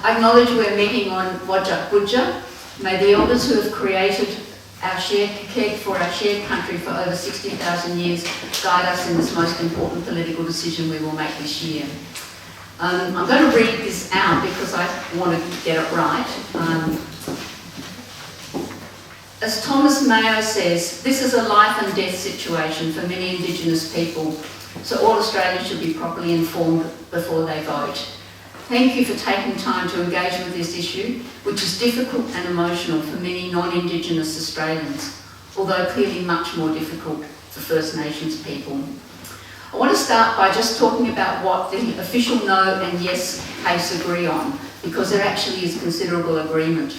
I acknowledge we're meeting on Wajak Budja. May the elders who have created cared for our shared country for over 60,000 years guide us in this most important political decision we will make this year. I'm going to read this out because I want to get it right. As Thomas Mayo says, this is a life and death situation for many Indigenous people, so all Australians should be properly informed before they vote. Thank you for taking time to engage with this issue, which is difficult and emotional for many non-Indigenous Australians, although clearly much more difficult for First Nations people. I want to start by just talking about what the official no and yes case agree on, because there actually is considerable agreement.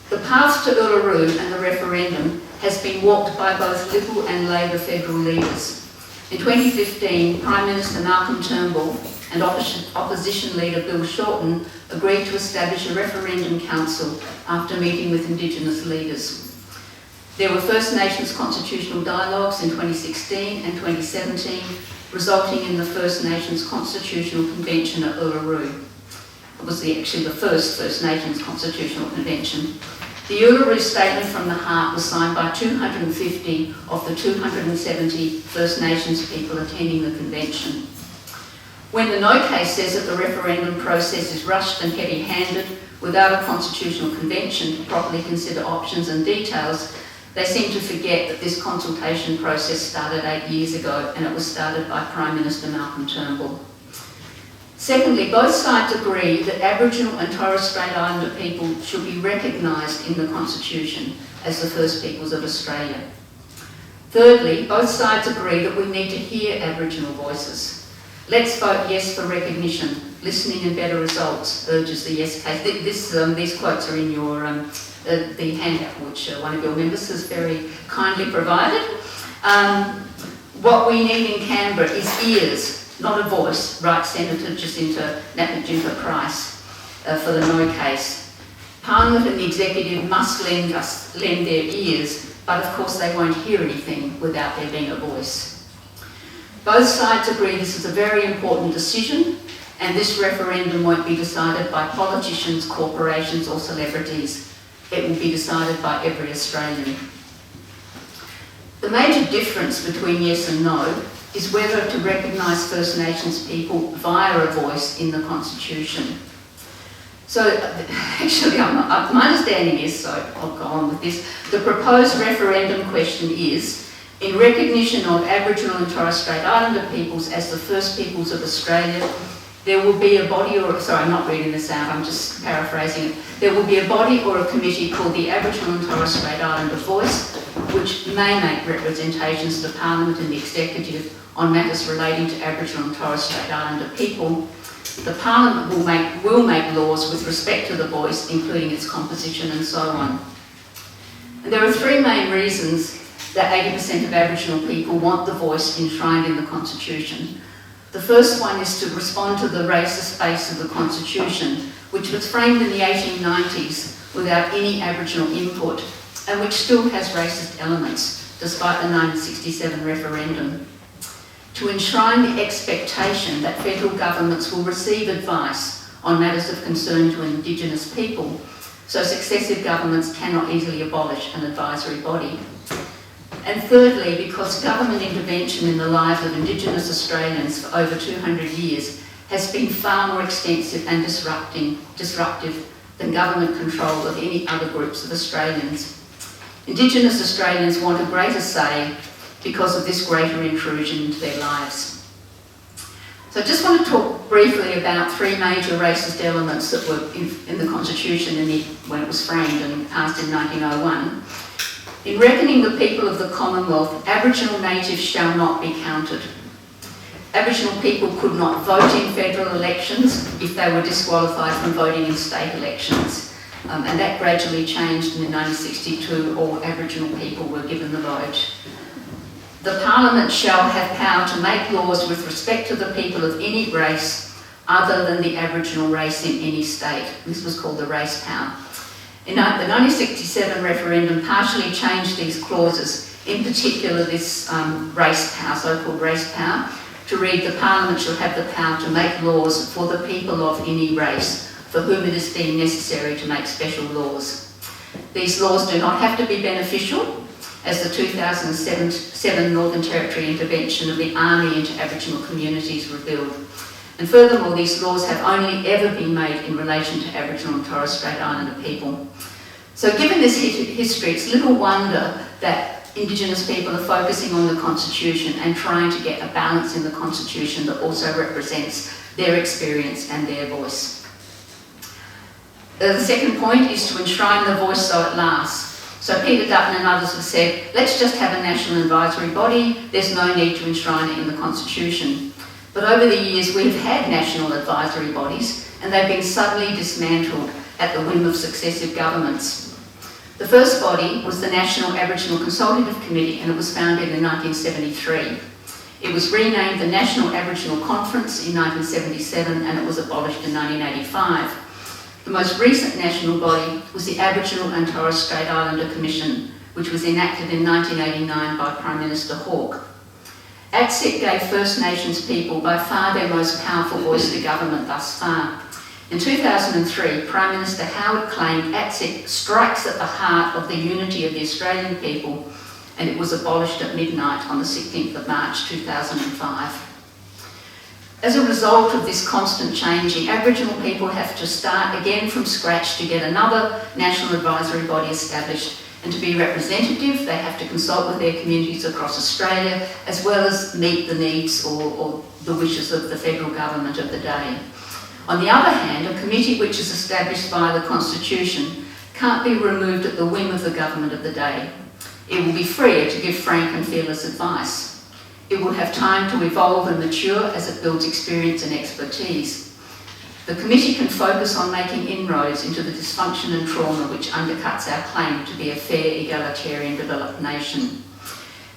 The path to Uluru and the referendum has been walked by both Liberal and Labor federal leaders. In 2015, Prime Minister Malcolm Turnbull and opposition leader Bill Shorten agreed to establish a referendum council after meeting with Indigenous leaders. There were First Nations constitutional dialogues in 2016 and 2017, resulting in the First Nations Constitutional Convention at Uluru. It was actually the first First Nations Constitutional Convention. The Uluru Statement from the Heart was signed by 250 of the 270 First Nations people attending the convention. When the no case says that the referendum process is rushed and heavy-handed without a constitutional convention to properly consider options and details, they seem to forget that this consultation process started 8 years ago, and it was started by Prime Minister Malcolm Turnbull. Secondly, both sides agree that Aboriginal and Torres Strait Islander people should be recognised in the Constitution as the First Peoples of Australia. Thirdly, both sides agree that we need to hear Aboriginal voices. Let's vote yes for recognition, listening and better results, urges the yes case. These quotes are in your the handout, which one of your members has very kindly provided. What we need in Canberra is ears, not a voice, writes Senator Jacinta Price for the no case. Parliament and the Executive must lend their ears, but of course they won't hear anything without there being a voice. Both sides agree this is a very important decision, and this referendum won't be decided by politicians, corporations or celebrities. It will be decided by every Australian. The major difference between yes and no is whether to recognise First Nations people via a voice in the Constitution. So, actually, my understanding is, so I'll go on with this, the proposed referendum question is, in recognition of Aboriginal and Torres Strait Islander peoples as the First Peoples of Australia, there will be a body or, sorry, I'm not reading this out, I'm just paraphrasing it. There will be a body or a committee called the Aboriginal and Torres Strait Islander Voice, which may make representations to Parliament and the Executive on matters relating to Aboriginal and Torres Strait Islander people. The Parliament will make laws with respect to the voice, including its composition and so on. And there are three main reasons that 80% of Aboriginal people want the voice enshrined in the Constitution. The first one is to respond to the racist base of the Constitution, which was framed in the 1890s without any Aboriginal input, and which still has racist elements, despite the 1967 referendum. To enshrine the expectation that federal governments will receive advice on matters of concern to Indigenous people, so successive governments cannot easily abolish an advisory body. And thirdly, because government intervention in the lives of Indigenous Australians for over 200 years has been far more extensive and disruptive than government control of any other groups of Australians. Indigenous Australians want a greater say because of this greater intrusion into their lives. So I just want to talk briefly about three major racist elements that were in the Constitution when it was framed and passed in 1901. In reckoning the people of the Commonwealth, Aboriginal natives shall not be counted. Aboriginal people could not vote in federal elections if they were disqualified from voting in state elections. And that gradually changed, and in 1962 all Aboriginal people were given the vote. The Parliament shall have power to make laws with respect to the people of any race other than the Aboriginal race in any state. This was called the race power. The 1967 referendum partially changed these clauses, in particular this race power, so-called race power, to read the Parliament shall have the power to make laws for the people of any race, for whom it is deemed necessary to make special laws. These laws do not have to be beneficial, as the 2007 Northern Territory intervention of the Army into Aboriginal communities revealed. And furthermore, these laws have only ever been made in relation to Aboriginal and Torres Strait Islander people. So given this history, it's little wonder that Indigenous people are focusing on the Constitution and trying to get a balance in the Constitution that also represents their experience and their voice. The second point is to enshrine the voice so it lasts. So Peter Dutton and others have said, let's just have a national advisory body, there's no need to enshrine it in the Constitution. But over the years we've had national advisory bodies and they've been suddenly dismantled at the whim of successive governments. The first body was the National Aboriginal Consultative Committee and it was founded in 1973. It was renamed the National Aboriginal Conference in 1977 and it was abolished in 1985. The most recent national body was the Aboriginal and Torres Strait Islander Commission, which was enacted in 1989 by Prime Minister Hawke. ATSIC gave First Nations people by far their most powerful voice to government thus far. In 2003, Prime Minister Howard claimed ATSIC strikes at the heart of the unity of the Australian people, and it was abolished at midnight on the 16th of March 2005. As a result of this constant changing, Aboriginal people have to start again from scratch to get another national advisory body established, and to be representative they have to consult with their communities across Australia as well as meet the needs or the wishes of the federal government of the day. On the other hand, a committee which is established by the Constitution can't be removed at the whim of the government of the day. It will be freer to give frank and fearless advice. It will have time to evolve and mature as it builds experience and expertise. The committee can focus on making inroads into the dysfunction and trauma which undercuts our claim to be a fair, egalitarian, developed nation.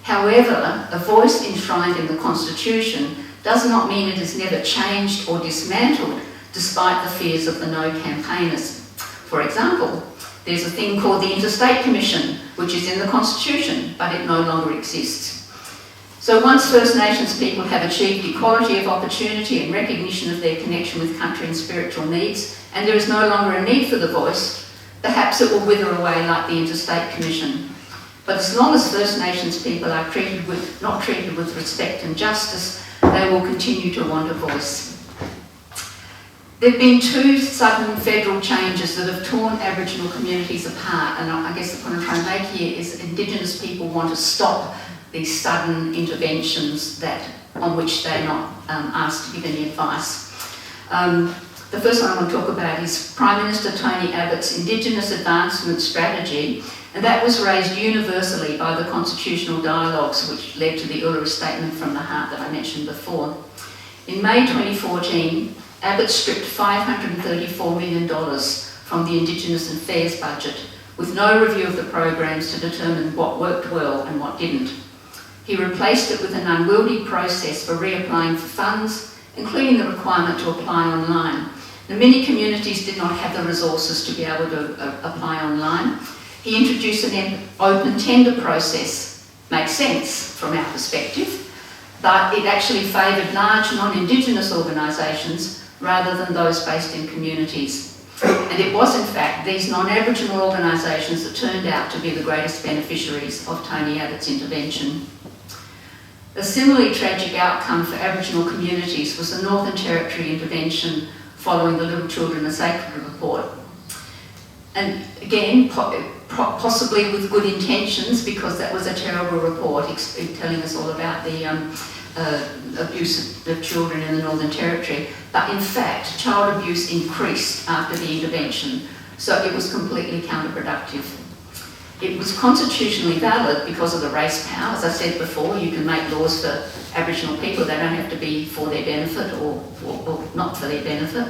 However, a voice enshrined in the Constitution does not mean it is never changed or dismantled, despite the fears of the no campaigners. For example, there's a thing called the Interstate Commission, which is in the Constitution, but it no longer exists. So once First Nations people have achieved equality of opportunity and recognition of their connection with country and spiritual needs, and there is no longer a need for the voice, perhaps it will wither away like the Interstate Commission. But as long as First Nations people are not treated with respect and justice, they will continue to want a voice. There have been two sudden federal changes that have torn Aboriginal communities apart, and I guess the point I'm trying to make here is Indigenous people want to stop these sudden interventions on which they're not asked to give any advice. The first one I want to talk about is Prime Minister Tony Abbott's Indigenous Advancement Strategy, and that was raised universally by the constitutional dialogues which led to the Uluru Statement from the Heart that I mentioned before. In May 2014, Abbott stripped $534 million from the Indigenous Affairs budget, with no review of the programs to determine what worked well and what didn't. He replaced it with an unwieldy process for reapplying for funds, including the requirement to apply online. Now, many communities did not have the resources to be able to apply online. He introduced an open tender process. Makes sense from our perspective, but it actually favoured large non-Indigenous organisations rather than those based in communities. And it was in fact these non-Aboriginal organisations that turned out to be the greatest beneficiaries of Tony Abbott's intervention. A similarly tragic outcome for Aboriginal communities was the Northern Territory intervention following the Little Children Are Sacred report. And again, possibly with good intentions, because that was a terrible report telling us all about the abuse of children in the Northern Territory. But in fact, child abuse increased after the intervention, so it was completely counterproductive. It was constitutionally valid because of the race power. As I said before, you can make laws for Aboriginal people. They don't have to be for their benefit or not for their benefit.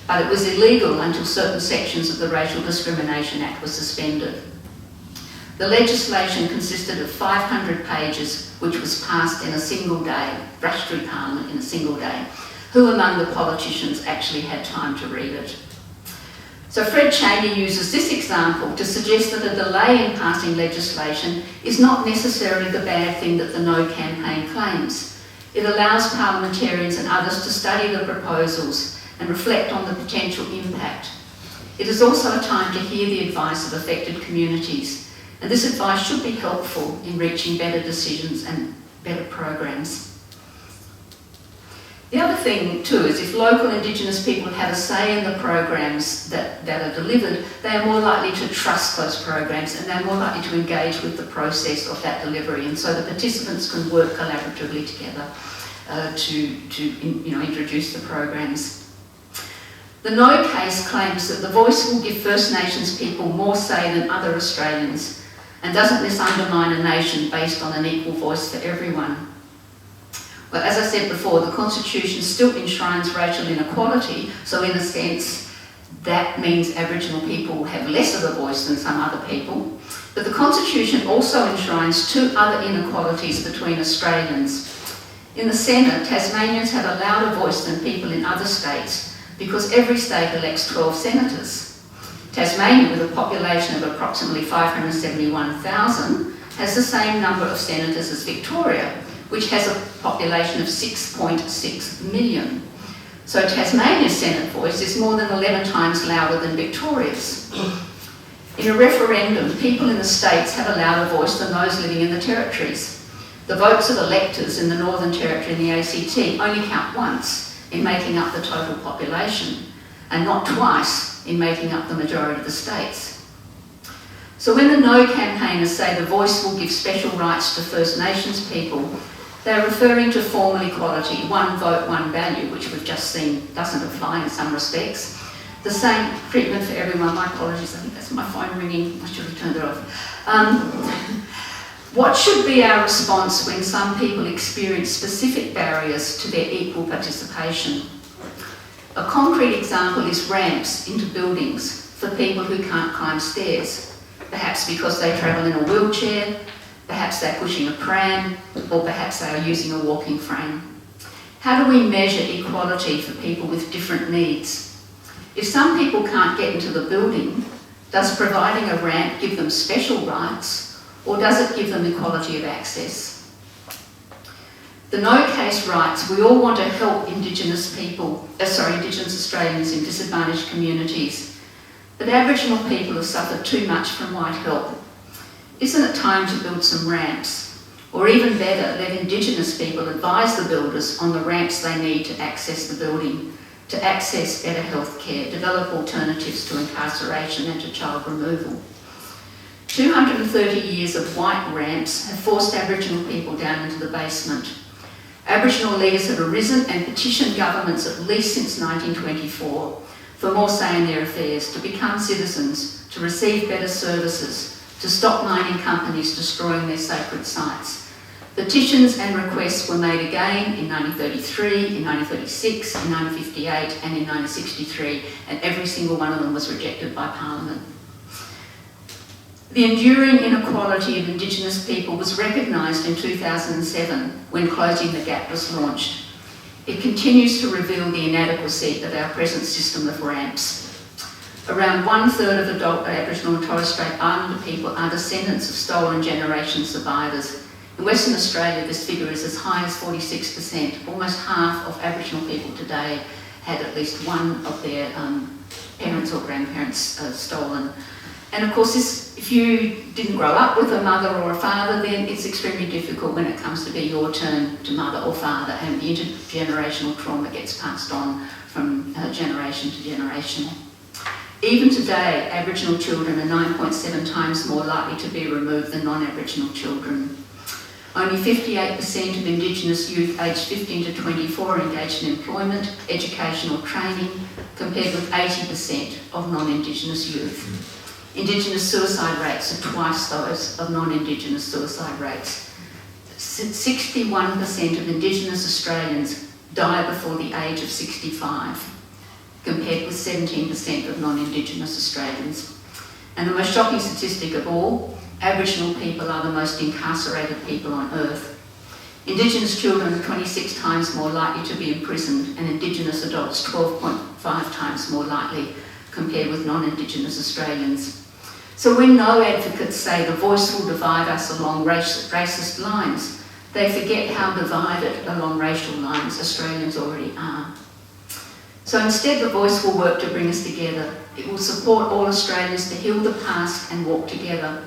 But it was illegal until certain sections of the Racial Discrimination Act were suspended. The legislation consisted of 500 pages, which was passed in a single day, rushed through Parliament in a single day. Who among the politicians actually had time to read it? So Fred Cheney uses this example to suggest that a delay in passing legislation is not necessarily the bad thing that the No campaign claims. It allows parliamentarians and others to study the proposals, and reflect on the potential impact. It is also a time to hear the advice of affected communities, and this advice should be helpful in reaching better decisions and better programs. The other thing too is if local Indigenous people have a say in the programs that are delivered, they are more likely to trust those programs and they're more likely to engage with the process of that delivery, and so the participants can work collaboratively together to introduce the programs. The No case claims that the voice will give First Nations people more say than other Australians, and doesn't this undermine a nation based on an equal voice for everyone? Well, as I said before, the Constitution still enshrines racial inequality, so in a sense that means Aboriginal people have less of a voice than some other people. But the Constitution also enshrines two other inequalities between Australians. In the Senate, Tasmanians have a louder voice than people in other states because every state elects 12 senators. Tasmania, with a population of approximately 571,000, has the same number of senators as Victoria, which has a population of 6.6 million. So Tasmania's Senate voice is more than 11 times louder than Victoria's. In a referendum, people in the states have a louder voice than those living in the territories. The votes of electors in the Northern Territory and the ACT only count once in making up the total population, and not twice in making up the majority of the states. So when the No campaigners say the voice will give special rights to First Nations people, they're referring to formal equality, one vote, one value, which we've just seen doesn't apply in some respects. The same treatment for everyone. My apologies, I think that's my phone ringing. I should have turned it off. What should be our response when some people experience specific barriers to their equal participation? A concrete example is ramps into buildings for people who can't climb stairs, perhaps because they travel in a wheelchair, perhaps they're pushing a pram, or perhaps they are using a walking frame. How do we measure equality for people with different needs? If some people can't get into the building, does providing a ramp give them special rights, or does it give them equality of access? The No case writes, we all want to help Indigenous Australians in disadvantaged communities, but Aboriginal people have suffered too much from white help. Isn't it time to build some ramps? Or even better, let Indigenous people advise the builders on the ramps they need to access the building, to access better health care, develop alternatives to incarceration and to child removal. 230 years of white ramps have forced Aboriginal people down into the basement. Aboriginal leaders have arisen and petitioned governments at least since 1924 for more say in their affairs, to become citizens, to receive better services, to stop mining companies destroying their sacred sites. Petitions and requests were made again in 1933, in 1936, in 1958 and in 1963, and every single one of them was rejected by Parliament. The enduring inequality of Indigenous people was recognised in 2007 when Closing the Gap was launched. It continues to reveal the inadequacy of our present system of ramps. Around 1/3 of adult Aboriginal and Torres Strait Islander people are descendants of stolen generation survivors. In Western Australia, this figure is as high as 46%. Almost half of Aboriginal people today had at least one of their parents or grandparents stolen. And of course, if you didn't grow up with a mother or a father, then it's extremely difficult when it comes to be your turn to mother or father, and the intergenerational trauma gets passed on from generation to generation. Even today, Aboriginal children are 9.7 times more likely to be removed than non-Aboriginal children. Only 58% of Indigenous youth aged 15 to 24 are engaged in employment, education or training, compared with 80% of non-Indigenous youth. Indigenous suicide rates are twice those of non-Indigenous suicide rates. 61% of Indigenous Australians die before the age of 65, compared with 17% of non-Indigenous Australians. And the most shocking statistic of all, Aboriginal people are the most incarcerated people on earth. Indigenous children are 26 times more likely to be imprisoned, and Indigenous adults 12.5 times more likely compared with non-Indigenous Australians. So when No advocates say the voice will divide us along racist lines, they forget how divided along racial lines Australians already are. So instead, the voice will work to bring us together. It will support all Australians to heal the past and walk together.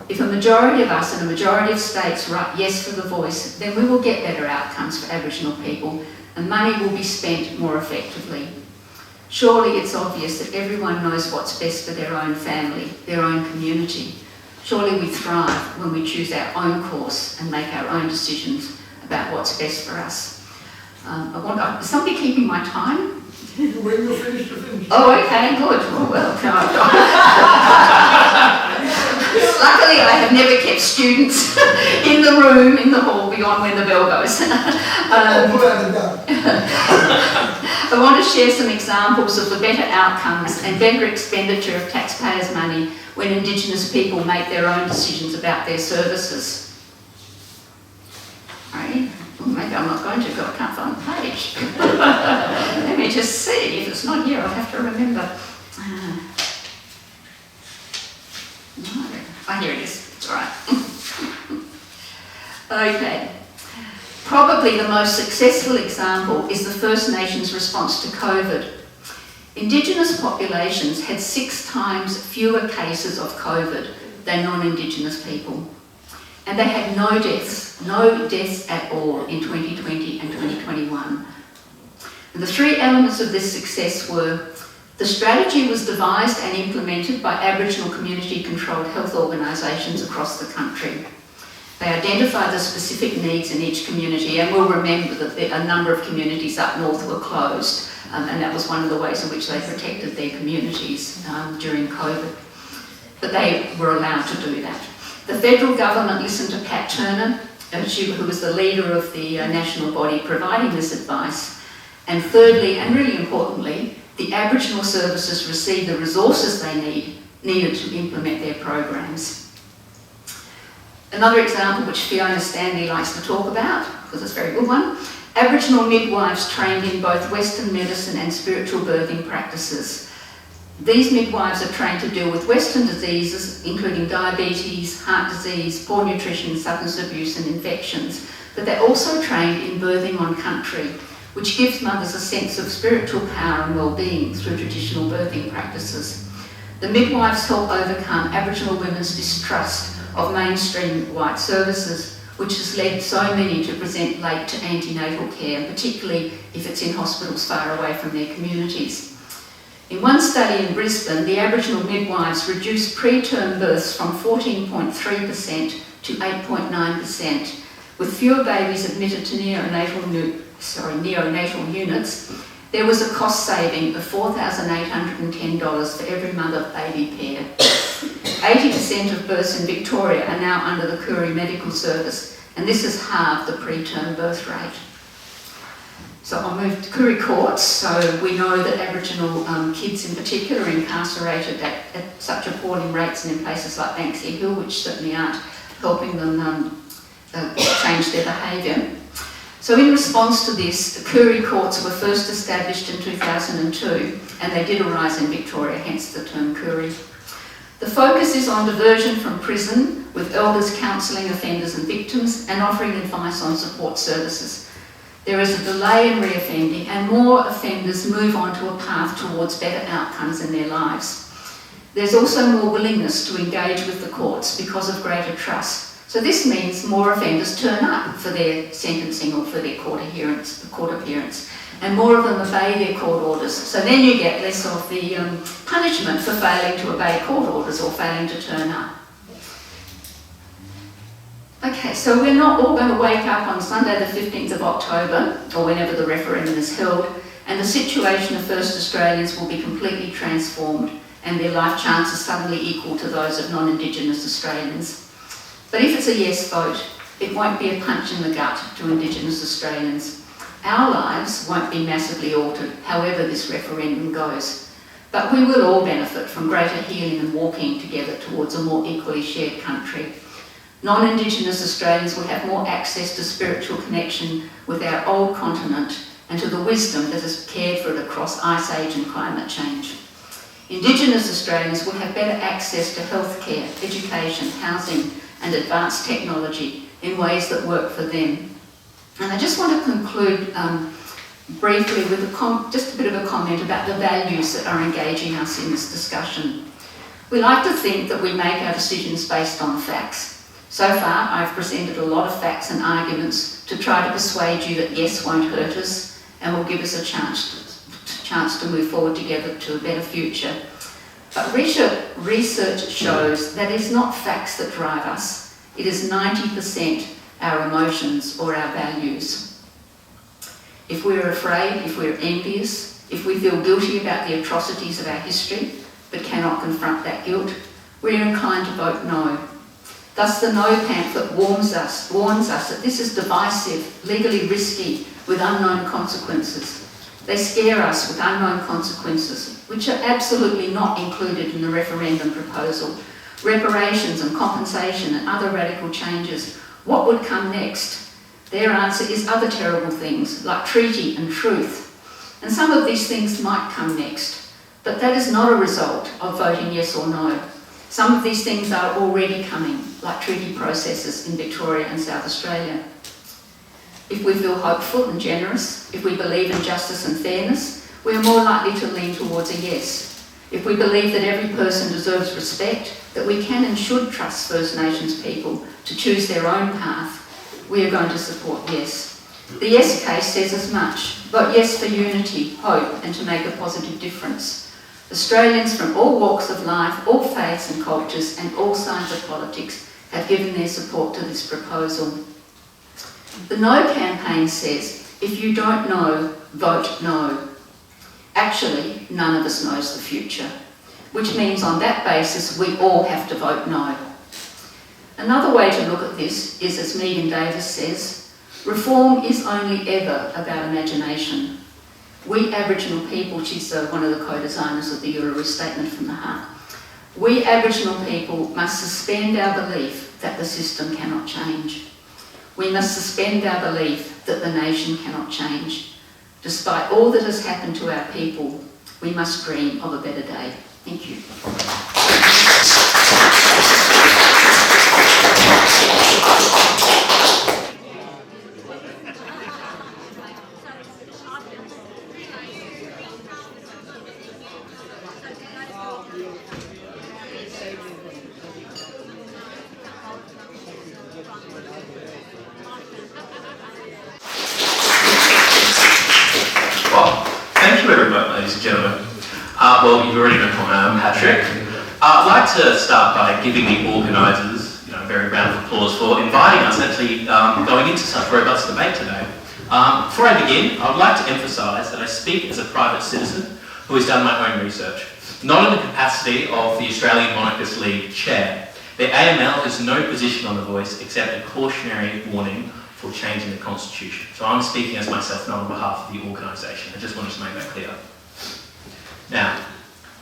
If a majority of us and a majority of states write yes for the voice, then we will get better outcomes for Aboriginal people and money will be spent more effectively. Surely it's obvious that everyone knows what's best for their own family, their own community. Surely we thrive when we choose our own course and make our own decisions about what's best for us. Is somebody keeping my time? When you're finished, you're finished. Oh, okay, good. Oh, well, luckily I have never kept students in the room, in the hall, beyond when the bell goes. I want to share some examples of the better outcomes and better expenditure of taxpayers' money when Indigenous people make their own decisions about their services. Right? Well, maybe I'm not going to, because I can't find the page. Let me just see. If it's not here, I'll have to remember. No. Oh, here it is. It's all right. Okay. Probably the most successful example is the First Nations response to COVID. Indigenous populations had 6 times fewer cases of COVID than non-Indigenous people. And they had no deaths at all in 2020 and 2021. And the 3 elements of this success were: the strategy was devised and implemented by Aboriginal community-controlled health organisations across the country. They identified the specific needs in each community, and we'll remember that a number of communities up north were closed, and that was one of the ways in which they protected their communities during COVID. But they were allowed to do that. The federal government listened to Pat Turner, who was the leader of the national body providing this advice. And thirdly, and really importantly, the Aboriginal services received the resources they needed to implement their programs. Another example which Fiona Stanley likes to talk about, because it's a very good one, Aboriginal midwives trained in both Western medicine and spiritual birthing practices. These midwives are trained to deal with Western diseases, including diabetes, heart disease, poor nutrition, substance abuse and infections, but they're also trained in birthing on country, which gives mothers a sense of spiritual power and well-being through traditional birthing practices. The midwives help overcome Aboriginal women's distrust of mainstream white services, which has led so many to present late to antenatal care, particularly if it's in hospitals far away from their communities. In one study in Brisbane, the Aboriginal midwives reduced preterm births from 14.3% to 8.9%, with fewer babies admitted to neonatal units. There was a cost saving of $4,810 for every mother-baby pair. 80% of births in Victoria are now under the Koori Medical Service, and this has halved the preterm birth rate. So I'll move to Koori courts. So we know that Aboriginal kids in particular are incarcerated at such appalling rates, and in places like Banksia Hill, which certainly aren't helping them change their behaviour. So in response to this, the Koori courts were first established in 2002, and they did arise in Victoria, hence the term Koori. The focus is on diversion from prison, with elders counselling offenders and victims and offering advice on support services. There is a delay in reoffending, and more offenders move on to a path towards better outcomes in their lives. There's also more willingness to engage with the courts because of greater trust. So this means more offenders turn up for their sentencing or for their court appearance, and more of them obey their court orders. So then you get less of the punishment for failing to obey court orders or failing to turn up. Okay, so we're not all going to wake up on Sunday the 15th of October, or whenever the referendum is held, and the situation of First Australians will be completely transformed and their life chances suddenly equal to those of non-Indigenous Australians. But if it's a yes vote, it won't be a punch in the gut to Indigenous Australians. Our lives won't be massively altered, however this referendum goes. But we will all benefit from greater healing and walking together towards a more equally shared country. Non-Indigenous Australians will have more access to spiritual connection with our old continent and to the wisdom that has cared for it across ice age and climate change. Indigenous Australians will have better access to healthcare, education, housing and advanced technology in ways that work for them. And I just want to conclude briefly with just a bit of a comment about the values that are engaging us in this discussion. We like to think that we make our decisions based on facts. So far, I've presented a lot of facts and arguments to try to persuade you that yes won't hurt us and will give us a chance to move forward together to a better future. But research shows that it's not facts that drive us. It is 90% our emotions or our values. If we're afraid, if we're envious, if we feel guilty about the atrocities of our history but cannot confront that guilt, we're inclined to vote no. Thus the no pamphlet warns us that this is divisive, legally risky, with unknown consequences. They scare us with unknown consequences, which are absolutely not included in the referendum proposal. Reparations and compensation and other radical changes. What would come next? Their answer is other terrible things, like treaty and truth. And some of these things might come next, but that is not a result of voting yes or no. Some of these things are already coming, like treaty processes in Victoria and South Australia. If we feel hopeful and generous, if we believe in justice and fairness, we are more likely to lean towards a yes. If we believe that every person deserves respect, that we can and should trust First Nations people to choose their own path, we are going to support yes. The yes case says as much. Vote yes for unity, hope, and to make a positive difference. Australians from all walks of life, all faiths and cultures, and all sides of politics have given their support to this proposal. The No campaign says, if you don't know, vote no. Actually, none of us knows the future, which means on that basis we all have to vote no. Another way to look at this is, as Megan Davis says, reform is only ever about imagination. We Aboriginal people, she's one of the co-designers of the Uluru Statement from the Heart, we Aboriginal people must suspend our belief that the system cannot change. We must suspend our belief that the nation cannot change. Despite all that has happened to our people, we must dream of a better day. Thank you. Well, thank you everybody, ladies and gentlemen. Well, you've already met my Patrick. I'd like to start by giving the organisers a very round of applause for inviting us, actually going into such robust debate today. Before I begin, I would like to emphasise that I speak as a private citizen who has done my own research, not in the capacity of the Australian Monarchist League chair. The AML has no position on the Voice except a cautionary warning for changing the Constitution. So I'm speaking as myself, not on behalf of the organisation. I just wanted to make that clear. Now,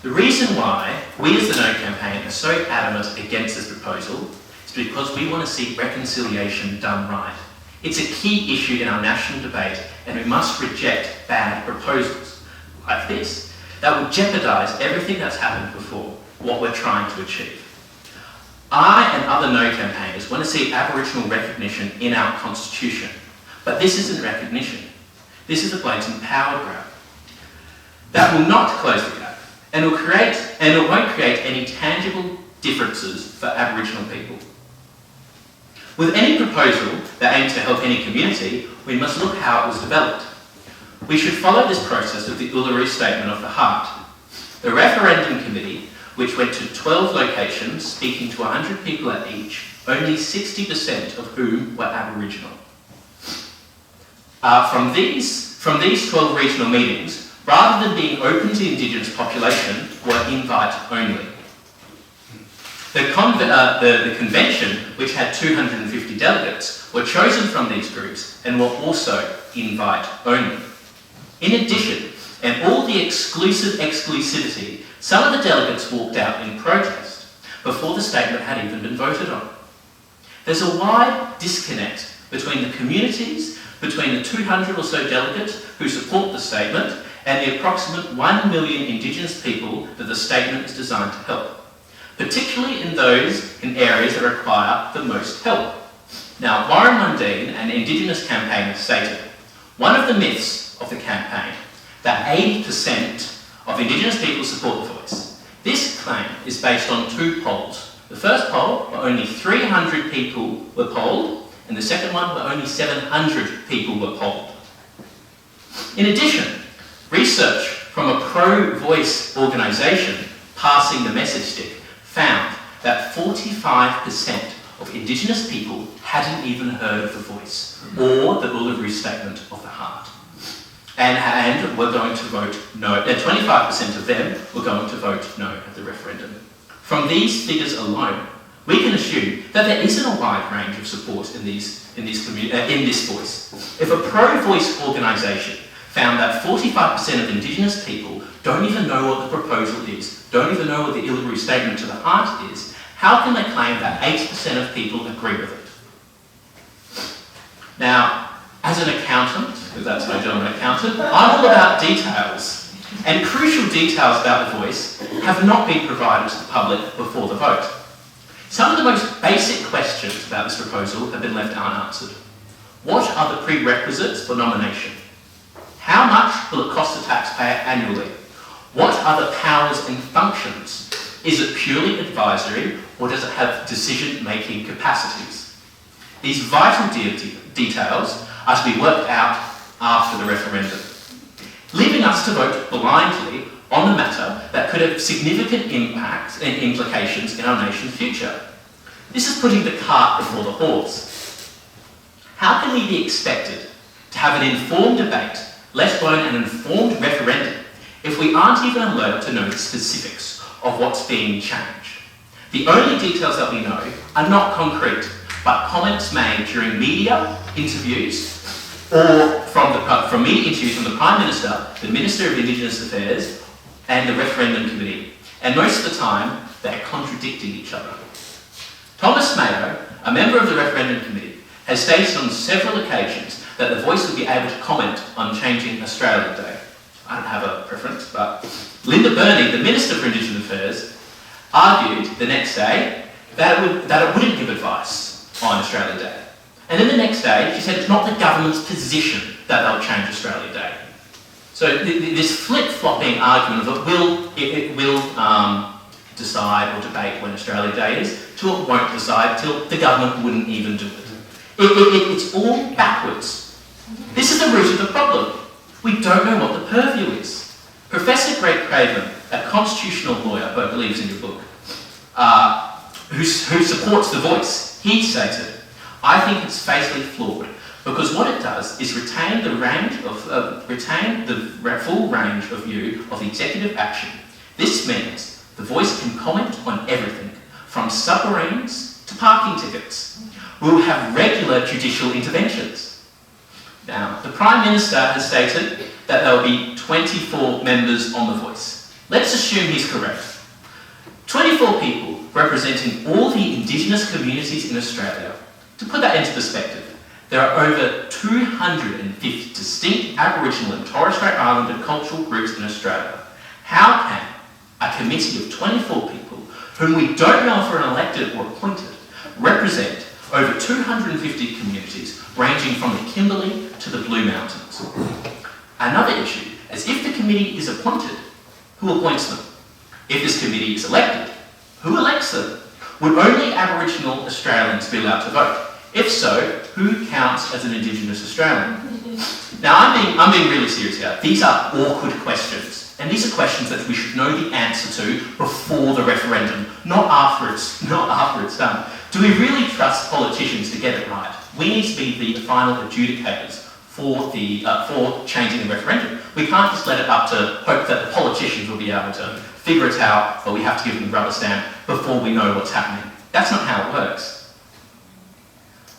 the reason why we as the No campaign are so adamant against this proposal is because we want to see reconciliation done right. It's a key issue in our national debate, and we must reject bad proposals like this that would jeopardise everything that's happened before, what we're trying to achieve. I and other No campaigners want to see Aboriginal recognition in our Constitution, but this isn't recognition. This is a blatant power grab. That will not close the gap, and it won't create any tangible differences for Aboriginal people. With any proposal that aims to help any community, we must look how it was developed. We should follow this process of the Uluru Statement of the Heart. The referendum committee, which went to 12 locations, speaking to 100 people at each, only 60% of whom were Aboriginal. From these 12 regional meetings, rather than being open to the Indigenous population, were invite only. The convention, which had 250 delegates, were chosen from these groups and were also invite only. In addition, and all the exclusivity, some of the delegates walked out in protest before the statement had even been voted on. There's a wide disconnect between the communities, between the 200 or so delegates who support the statement and the approximate 1 million Indigenous people that the statement is designed to help, particularly in areas that require the most help. Now, Warren Mundine, an Indigenous campaigner, stated, "One of the myths of the campaign that 80% of Indigenous people support the voice. This claim is based on 2 polls. The first poll, where only 300 people were polled, and the second one, where only 700 people were polled. In addition, research from a pro-voice organisation, Passing the Message Stick, found that 45% of Indigenous people hadn't even heard of the voice or the Uluru Statement of the Heart, and were going to vote no. 25% of them were going to vote no at the referendum. From these figures alone, we can assume that there isn't a wide range of support in this voice. If a pro-voice organisation found that 45% of Indigenous people don't even know what the proposal is, don't even know what the Uluru Statement to the Heart is, how can they claim that 80% of people agree with it? Now, as an accountant, because that's my job, an accountant, I'm all about details. And crucial details about the voice have not been provided to the public before the vote. Some of the most basic questions about this proposal have been left unanswered. What are the prerequisites for nomination? How much will it cost the taxpayer annually? What are the powers and functions? Is it purely advisory, or does it have decision-making capacities? These vital details are to be worked out after the referendum, leaving us to vote blindly on a matter that could have significant impacts and implications in our nation's future. This is putting the cart before the horse. How can we be expected to have an informed debate, let alone an informed referendum, if we aren't even alert to know the specifics of what's being changed? The only details that we know are not concrete, but comments made during media interviews or from media interviews from the Prime Minister, the Minister of Indigenous Affairs, and the Referendum Committee. And most of the time, they're contradicting each other. Thomas Mayo, a member of the Referendum Committee, has stated on several occasions that the Voice would be able to comment on changing Australia Day. I don't have a preference, but Linda Burney, the Minister for Indigenous Affairs, argued the next day that it wouldn't give advice on Australia Day. And then the next day, she said it's not the government's position that they'll change Australia Day. So this flip-flopping argument of it will decide or debate when Australia Day is, till it won't decide, till the government wouldn't even do it. It's all backwards. This is the root of the problem. We don't know what the purview is. Professor Greg Craven, a constitutional lawyer, who I believe is in your book, who supports the Voice, he stated, "I think it's fatally flawed because what it does is retain the full range of view of the executive action. This means the Voice can comment on everything, from submarines to parking tickets. We will have regular judicial interventions." Now, the Prime Minister has stated that there will be 24 members on the Voice. Let's assume he's correct. 24 people representing all the Indigenous communities in Australia. To put that into perspective, there are over 250 distinct Aboriginal and Torres Strait Islander cultural groups in Australia. How can a committee of 24 people, whom we don't know if are elected or appointed, represent over 250 communities ranging from the Kimberley to the Blue Mountains? Another issue is if the committee is appointed, who appoints them? If this committee is elected, who elects them? Would only Aboriginal Australians be allowed to vote? If so, who counts as an Indigenous Australian? Now, I'm being really serious here. These are awkward questions, and these are questions that we should know the answer to before the referendum, not after it's done. Do we really trust politicians to get it right? We need to be the final adjudicators for changing the referendum. We can't just let it up to hope that the politicians will be able to figure it out, but we have to give them the rubber stamp before we know what's happening. That's not how it works.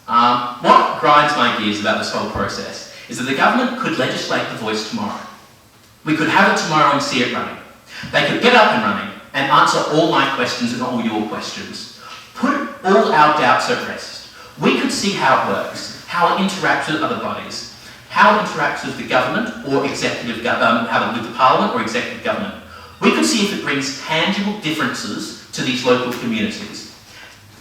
What grinds my gears about this whole process is that the government could legislate the Voice tomorrow. We could have it tomorrow and see it running. They could get up and running and answer all my questions and all your questions. Put all our doubts at rest. We could see how it works, how it interacts with other bodies, how it interacts with the government or with the Parliament or executive government. We could see if it brings tangible differences to these local communities.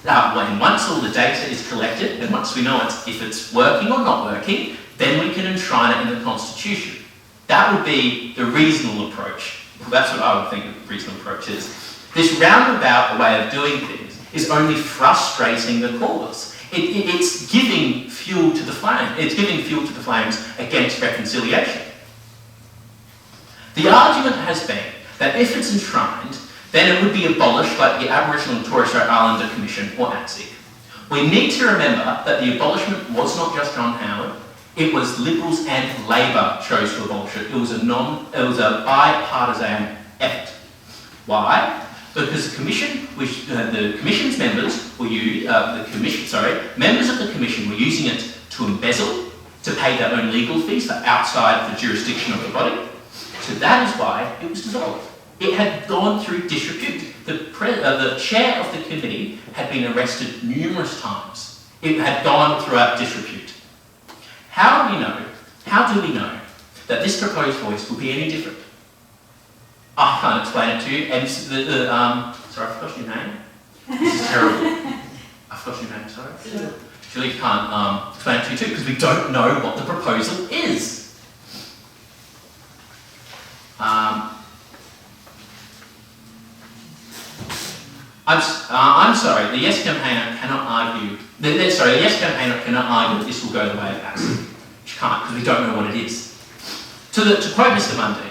Once all the data is collected, and once we know if it's working or not working, then we can enshrine it in the Constitution. That would be the reasonable approach. That's what I would think a reasonable approach is. This roundabout way of doing things is only frustrating the cause. It's giving fuel to the flame. It's giving fuel to the flames against reconciliation. The argument has been that if it's enshrined, then it would be abolished like the Aboriginal and Torres Strait Islander Commission or ATSIC. We need to remember that the abolishment was not just John Howard. It was Liberals and Labor chose to abolish it. It was a bipartisan effort. Why? Because the commission, the commission's members were members of the commission were using it to embezzle, to pay their own legal fees for outside of the jurisdiction of the body. So that is why it was dissolved. It had gone through disrepute. The chair of the committee had been arrested numerous times. It had gone throughout disrepute. How do we know that this proposed voice will be any different? I can't explain it to you. And sorry, I forgot your name. This is terrible. I forgot your name, sorry. Chilla can't explain it to you too, because we don't know what the proposal is. I'm sorry, the Yes campaigner cannot argue. The Yes campaigner cannot argue that this will go the way of ATSIC. She can't, because we don't know what it is. To quote Mr. Mundy,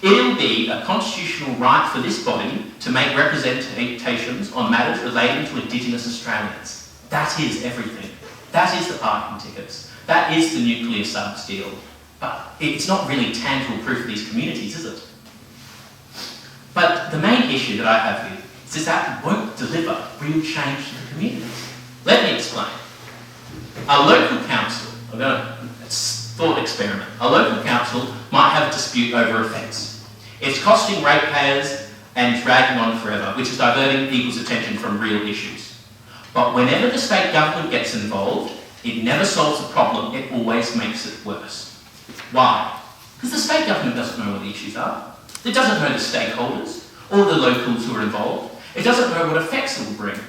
it will be a constitutional right for this body to make representations on matters relating to Indigenous Australians. That is everything. That is the parking tickets. That is the nuclear subs deal. But it's not really tangible proof of these communities, is it? But the main issue that I have here is that it won't deliver real change to the communities. Let me explain. A local council, it's a thought experiment. A local council might have a dispute over a fence. It's costing ratepayers and dragging on forever, which is diverting people's attention from real issues. But whenever the state government gets involved, it never solves the problem, it always makes it worse. Why? Because the state government doesn't know what the issues are. It doesn't know the stakeholders or the locals who are involved. It doesn't know what effects it will bring.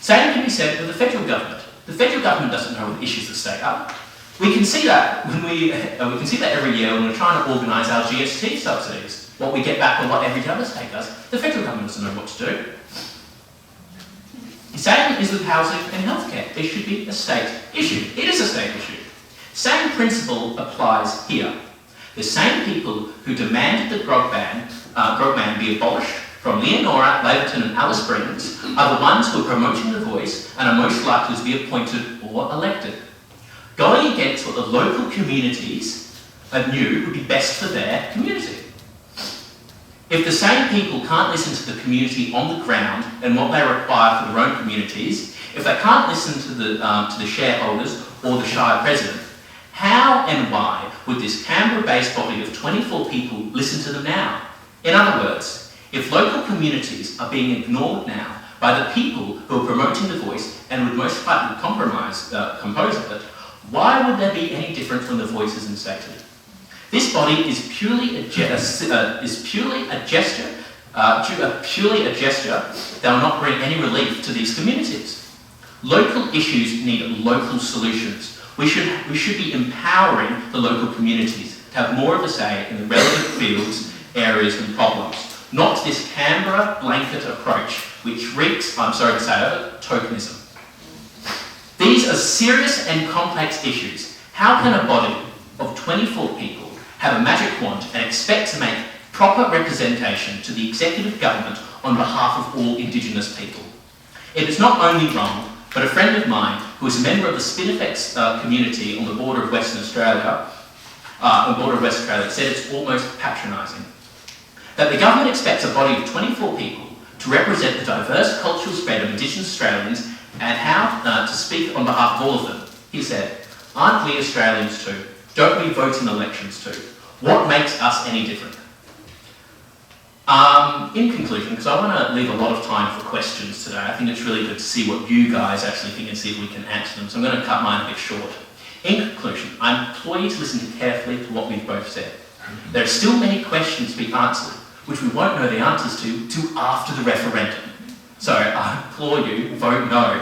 Same can be said with the federal government. The federal government doesn't know what issues at stake are. We can see that every year when we're trying to organise our GST subsidies, what we get back and what every other state does. The federal government doesn't know what to do. The same is with housing and healthcare. It should be a state issue. It is a state issue. Same principle applies here. The same people who demanded the grog ban be abolished from Leonora, Laverton and Alice Springs are the ones who are promoting the voice and are most likely to be appointed or elected. Going against what the local communities knew would be best for their community. If the same people can't listen to the community on the ground and what they require for their own communities, if they can't listen to the shareholders or the Shire President, how and why would this Canberra-based body of 24 people listen to them now? In other words, if local communities are being ignored now by the people who are promoting the voice and would most likely compose it, why would there be any difference when the voice is instated? This body is purely a gesture that will not bring any relief to these communities. Local issues need local solutions. We should be empowering the local communities to have more of a say in the relevant fields, areas and problems, not this Canberra blanket approach, which reeks, I'm sorry to say it, tokenism. These are serious and complex issues. How can a body of 24 people have a magic wand and expect to make proper representation to the executive government on behalf of all Indigenous people? It is not only wrong, but a friend of mine, who is a member of the Spinifex community on the border of Western Australia, said it's almost patronising. That the government expects a body of 24 people to represent the diverse cultural spread of Indigenous Australians and how to speak on behalf of all of them. He said, "Aren't we Australians too? Don't we vote in elections too? What makes us any different?" In conclusion, because I want to leave a lot of time for questions today, I think it's really good to see what you guys actually think and see if we can answer them, so I'm going to cut mine a bit short. In conclusion, I implore you to listen carefully to what we've both said. There are still many questions to be answered, which we won't know the answers to till after the referendum. So I implore you, vote no.